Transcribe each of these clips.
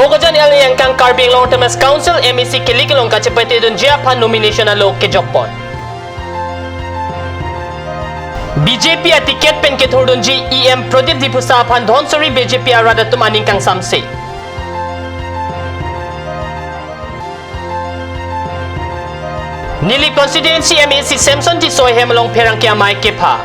Bogojan Eliang kang Carbing Long Term Council MEC Kilikalong kachipati dun Japan nomination na lo kejokpon. BJP at tiket pen kithordun ji EM Pradip Dipusa apan dhonsori BJP arada tumaning kang samse. Nili constituency MEC Samson di soy hemalong perang kya mai kepa.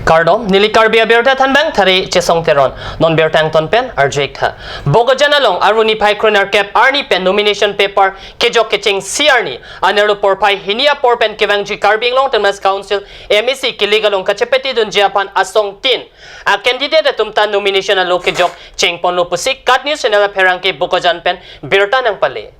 Kardom nili karbia berta thanbang thari chesong teron non bertang ton pen RJ kha Bogojana long aruni pai kroner cap arni pen nomination paper kejok keching CRni anero porpai hinia porpen kevangji Carbing Long Term Council MEC kiligalong kachepeti dun Japan asong tin a candidate tumta nomination alo kejok cheng ponlo pusik kat news channel perang ke Bogojan pen berta nang pale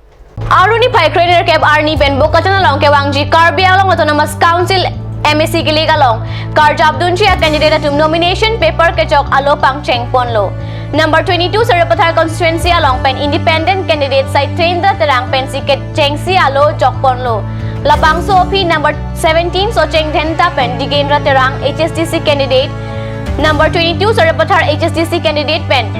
aruni pai kroner cap arni pen Bogojana long kewangji Carbing Long Autonomous Council MEC Kiligalong Karjab Dunchi at candidate atum nomination paper kechok alo pang cheng ponlo. Number 22 sa Repathar constituency along pen independent candidate side train the terang pen si cheng si alo jok ponlo. Labang so OP number 17 so cheng dhenta pen digendra terang HSDC candidate. Number 22 sa Repathar HSDC candidate pen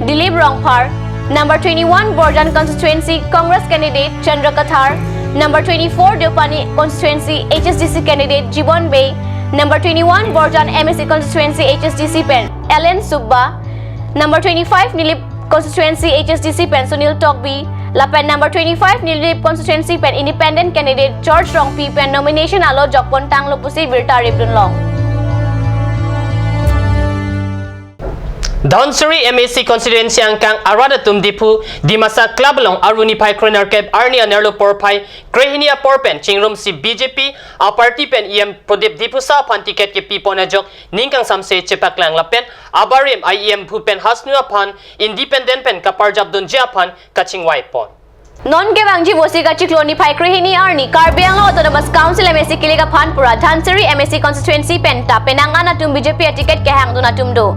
Dilip Rongphar. Number 21 Borjan constituency Congress candidate Chandra Kathar. Number 24 Diopani constituency HSDC candidate Jibon Bey. Number 21 Borjan MEC constituency HSDC pen Ellen Subba. Number 25 Nilip constituency HSDC pen Sunil Tokbi. Lapen number 25 Nilip constituency pen independent candidate George Rongpi pen nomination alo Jokpon Tanglo Pusi Birta Ribdun Long. Dhonsori MEC constituency ang kang arada tumdipu di masa club long aruni pai kroner kep arni anerlo porpai krehinia porpen chingrum si BJP a party pen EM Pradip Dipusa pan tiket ke pipona jok ningkang samse chepaklang lapen abarim IEM pupen hasnu apan independent pen kaparjab dun Japan kaching waipon. Non ke bangji bosi ka chikloni pai krehini arni Carbing Long Autonomous Council MEC Kiliga Phanpura Dhansari MEC constituency pen ta penangana tum BJP a tiket ke hang duna tum do.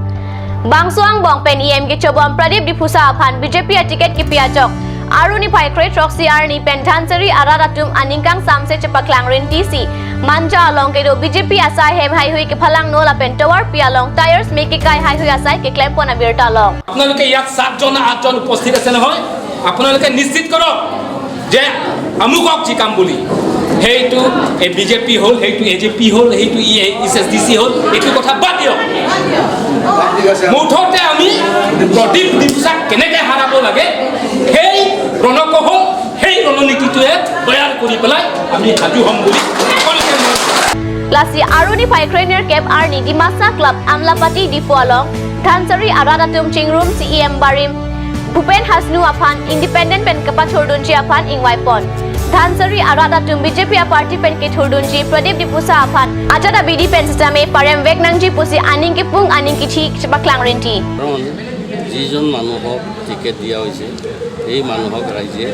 Bangsuang bong pen EM ke chobam Pradip Dipusa aphan BJP a tiket ki piajok aruni pai kre troxy arni pen Dhansari araratum aningkang samse chepaklang rin TC manja along ke do BJP asai hem hai hui ke phalang nola pen tower pialong tires meki kai hai hui asai ke claim pona birta long আপোনালোকে ইয়াত 7 জন 8 জন উপস্থিত আছে নহয় আপোনালোকে নিশ্চিত কৰক যে আমুকক জিকাম বুলি হেইটো এ বিজেপি হল হেইটো এজেপি হল হেইটো এসএসডিসি হল এটো কথা বাদ দিও মুঠতে আমি প্ৰদীপ দিপসাক কেনেকৈ হাৰাব লাগে হেই ৰণকহল হেই ৰণনীতিটোৱে তৈয়াৰ কৰি পেলাই আমি হাজু হম বুলি Lasi aruni pai kroner cap arni di masa club Amlapati di Fualong Dhansari aradatum chingrum si EM Barim Bhupen Hasnu aphan independent pen kapathordunji aphan ingwaipon Dhansari aradatum BJP a party pen ke thordunji Pradip Dipusa aphan ajada BD pen systeme parem vegnangji pusi aning ki pung aning ki thik chepaklang renti যিজন মানুহক ticket দিয়া হৈছে এই মানুহক ৰাইজে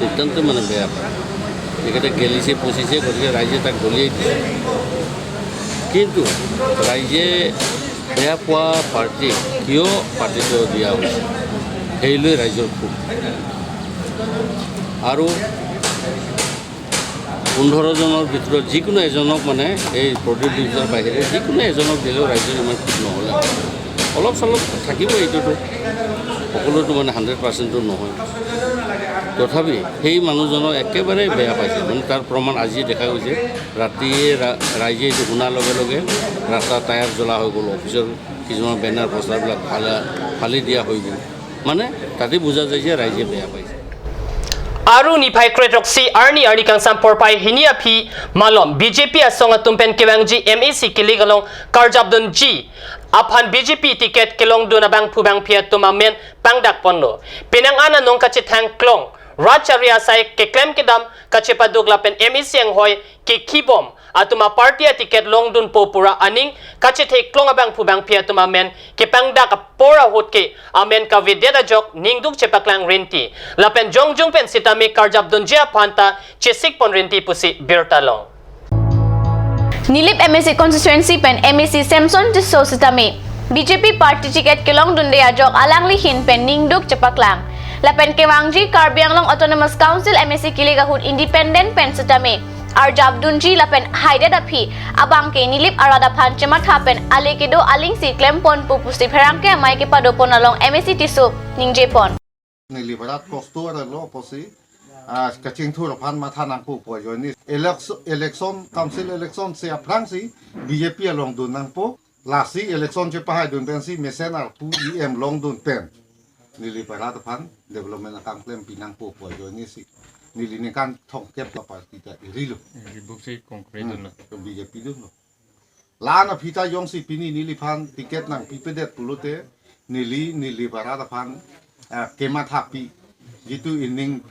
অত্যন্ত মানে বেয়া পায় টিকেটে গেলিছে পচিছে গতিকে ৰাইজে তাক দলিয়াই দিছে কিন্তু ৰাইজে বেয়া পোৱা পাৰ্টি কিয় পাৰ্টিটো দিয়া হৈছে সেইলৈ ৰাইজৰ খুব আৰু 15 জনৰ ভিতৰত যিকোনো এজনক মানে এই প্ৰদীপ দিপসাৰ বাহিৰে যিকোনো এজনক দিলেও ৰাইজৰ ইমান খুব নহ'লে অলপ চলপ থাকিব এইটোতো সকলোতো মানে 100% নহয় তথাপি সেই মানুহজনক একেবাৰে বেয়া পাইছে মানে তাৰ প্ৰমাণ আজি দেখা গৈছে ৰাতিয়ে ৰাইজে এইটো শুনাৰ লগে লগে ৰাস্তা টায়াৰ জ্বলা হৈ গ'ল অফিচৰ কিছুমান বেনাৰ পষ্টাৰবিলাক ফালি দিয়া হৈ গ'ল মানে তাতে বুজা যায় যে ৰাইজে বেয়া পাইছে Aruni pai kretroksi arni kang sampor pai hinia phi malom BJP asong atumpen kewangji MEC Kiligalong Karjabdun G aphan BJP ticket kelong dun abang phubang phia tumamen pangdak ponlo pinang ana nong kachi thang klong Racharia sai ke claim kedam kachi padugla pen MEC ang hoy ke kibom atuma party ticket long dun popura aning kachi the klong abang phubang phia tumamen ke pangdak pora hotke amen ka videda jok ningduk chepaklang renti lapen jongjung pen sitami Karjabdun Jia phanta chesik pon renti pusi birtalong Nilip MEC constituency pen MEC Samson Tiso sitami BJP party ticket kelong dun de ajok alangli hin pen ningduk chepaklang lapen kewangji Carbing Long Autonomous Council MEC Kiligahut independent pen sitami Arjabdunji lapen haide dapi abang ke nilip arada phan cemat hapen alekedo aling si klempon pupusi pherangke mai ke padopon along MSC tisu ningjepon niliberat kosto ada lo posi kacing thur phan ma thanang pu po joni election council election se aprangsi BJP along dun nang po lasi election je pahai dun pensi mesen ar pu em long dun pen niliberat phan development akang klem pinang pu po joni si nilini kan thong kep la parti ta irilo Bukti konkret na. BJP dun lo lana phita yong si pini nili phan ticket nang pipedet pulute niliberat phan kemat happy gitu ining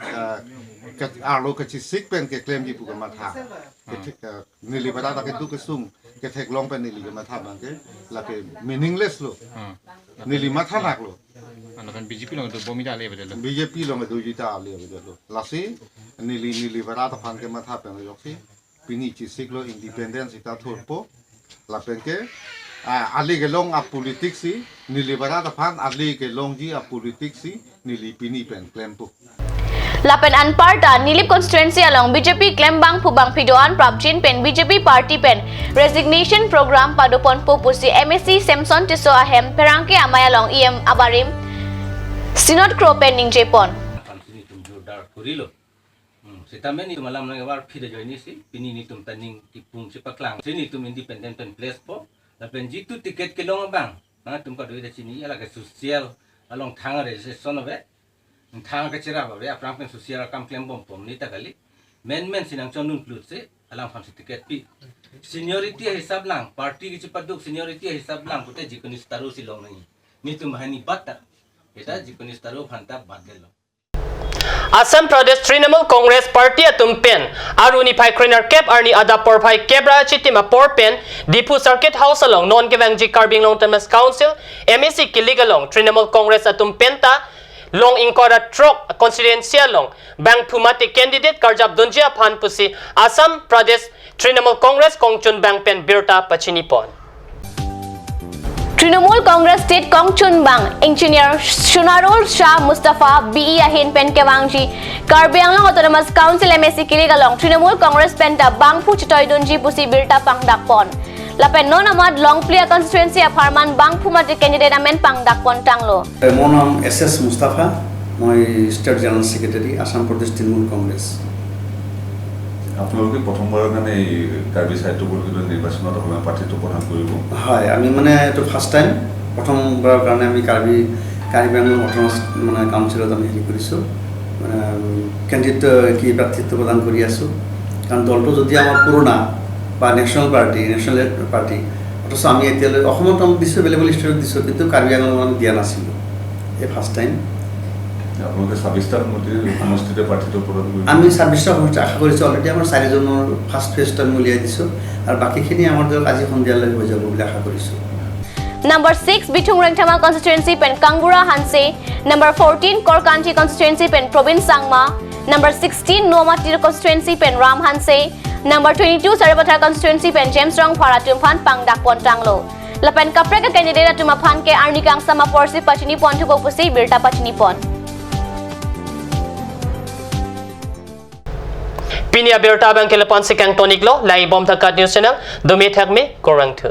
arlo kecil pen ke klaim di bukan mata nili pada tak itu kesung ke tek long pen nili ke mata bangke lagi meaningless lo nili mata nak lo Anak kan BJP lang itu bomita ale betul. BJP lo ngedu juta ali betul lo lasi nili pada tak pan ke mata pen lo sih pini cisik lo independence kita turpo lapen ke ali ke long a politik si nili pada tak pan ali ke long ji a politik si nili pini pen klaim po Lapen Anparta Nilip constituency along BJP Klembang Pubang Pidoan Prabjin pen BJP party pen resignation program padopon pupusi MSC Samson Tiso ahem perangke amay along EM Abarim Sinod Crow pen ning Japon Sini tum jodar kurilo. Sitamen itu malam nang war phida join si pini ni tum taning tipung sipaklang. Sini tum independent pen place po. Lapen jitu tiket kelong bang. Na tum ka doi da sini ala ke social along thang registration ove. Thang ka chira ba aprang pen social kam claim bom pom ni ta kali. Men sinang chonun plut se alam pham tiket pi. Seniority hisab lang party ki chipaduk seniority hisab lang kute jikoni staru silong nang. Ni tum hani batta. Eta jikoni staru phanta badelo. Assam Pradesh Trinamool Congress Party atumpen Aruni Pai Krenar Kep Arni Adapor Pai Kebra Chitima Porpen Dipu Circuit House along Non Kevangji Carbing Long Term Council MEC Kiligalong Trinamool Congress atumpenta Long Inkora Trok Constituency long Bang Pumati candidate Karjab Dunjia Phan Pusi Assam Pradesh Trinamool Congress Kongchun Bang Pen Birta Pachinipon Trinamool Congress State Kongchun Bang Engineer Shunarul Shah Mustafa BE Ahin Pen Kewangji Karbiang Long Autonomous Council MSC Kiligalong Trinamool Congress Penta Bang Pu Chitoy Dunji Pusi Birta Pangdakpon Lapen non amad Long Plia Constituency of Harman Bang Pumati candidate amen Pangdakpon Tanglo Mon naam SS Mustafa moi State General Secretary Assam Pradesh Trinamool Congress আপোনালোকে প্ৰথমবাৰৰ কাৰণে এই কাৰ্বি সাহিত্য পৰিষদৰ নিৰ্বাচনত আপোনাৰ পাৰ্টিটো প্ৰধান কৰিব হয় আমি মানে এটো ফাৰ্স্ট টাইম প্ৰথমবাৰৰ কাৰণে আমি কাৰ্বি আংলং অটোনমাস মানে কাউন্সিলত আমি হেৰি কৰিছো মানে ক্যান্ডিডেট কি প্ৰাৰ্থিত্ব প্ৰদান কৰি আছো কাৰণ দলটো যদি আমাৰ পুৰণা বা নেশ্যনেল পাৰ্টি অথচ আমি এতিয়ালৈ অসমত আমি দিছো বেলেগ ষ্টেটত দিছো কিন্তু কাৰ্বি আংলং আমি দিয়া নাছিলো এই ফাৰ্স্ট টাইম আপোনালোকে ২৬টা সমষ্টিতে পাৰ্টিটো প্ৰধান কৰিব আমি ২৬টা সমষ্টি আশা কৰিছো অলৰেডি আমাৰ 4জনৰ ফাৰ্স্ট ফেজটো আমি উলিয়াই দিছো আৰু বাকিখিনি আমাৰ দল আজি সন্ধিয়ালৈ হৈ যাব বুলি আশা কৰিছো Number 6 Bitung Rengthama constituency pen Kangura Hanse Number 14 Korkanchi constituency pen Probin Sangma Number 16 Nomati constituency pen Ram Hanse Number 22 Sarabathar constituency pen James Rong Pharatum Phan Pangdakpon Tanglo Lapen Kapreka candidate Tumaphan ke Arnikang Sama Porsi Pachini Pon to Pusi Birta Pachini Pon Pinia Birta Bang Kelepan Sikang Toniklo Lai Bom Thakat News Channel Dumit Hakme Korang Thu